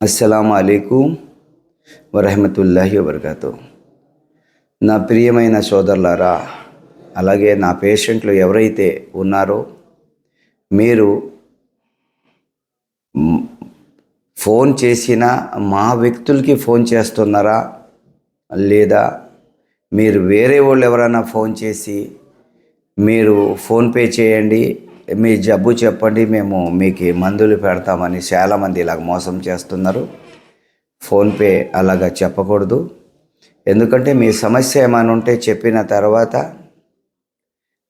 అస్సలాము అలైకుం వరహమతుల్లాహి వబర్కాతు. నా ప్రియమైన సోదరులారా, అలాగే నా పేషెంట్లు ఎవరైతే ఉన్నారో మీరు ఫోన్ చేసినా మా వ్యక్తులకి ఫోన్ చేస్తున్నారా, లేదా మీరు వేరే వాళ్ళు ఎవరైనా ఫోన్ చేసి మీరు ఫోన్పే చేయండి, మీ జబ్బు చెప్పండి, మేము మీకు మందులు పెడతామని చాలామంది ఇలాగ మోసం చేస్తున్నారు. ఫోన్పే అలాగా చెప్పకూడదు. ఎందుకంటే మీ సమస్య ఏమైనా ఉంటే చెప్పిన తర్వాత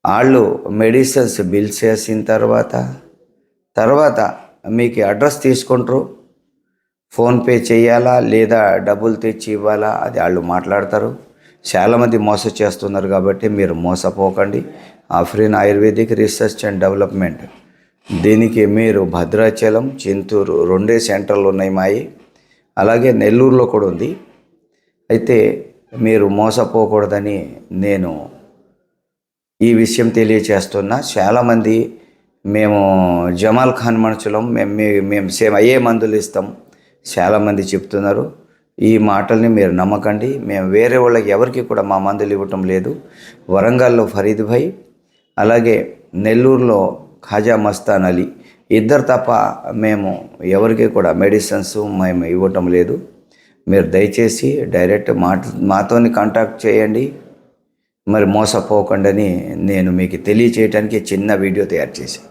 వాళ్ళు మెడిసిన్స్ బిల్స్ చేసిన తర్వాత మీకు అడ్రస్ తీసుకుంటారు. ఫోన్పే చేయాలా లేదా డబ్బులు తెచ్చి ఇవ్వాలా అది వాళ్ళు మాట్లాడతారు. చాలామంది మోసం చేస్తున్నారు కాబట్టి మీరు మోసపోకండి. Afrin ayurvedic research and development, దీనికి మీరు భద్రాచలం, చింతూరు రెండే సెంటర్లు ఉన్నాయి మాయి, అలాగే నెల్లూరులో కూడా ఉంది. అయితే మీరు మోసపోకూడదని నేను ఈ విషయం తెలియచేస్తున్నా. చాలామంది మేము జమాల్ ఖాన్ మనుషులం, మేము సేమ్ అయ్యే మందులు ఇస్తాం చాలామంది చెప్తున్నారు. ఈ మాటల్ని మీరు నమ్మకండి. మేము వేరే వాళ్ళకి ఎవరికి కూడా మా మందులు ఇవ్వటం లేదు. వరంగల్లో ఫరీద్ భాయ్, అలాగే నెల్లూరులో ఖాజా మస్తాన్ అలీ, ఇద్దరు తప్ప మేము ఎవరికి కూడా మెడిసిన్స్ మేము ఇవ్వటం లేదు. మీరు దయచేసి డైరెక్ట్ మాతోని కాంటాక్ట్ చేయండి. మరి మోసపోకండి అని నేను మీకు తెలియచేయడానికి చిన్న వీడియో తయారు చేశాను.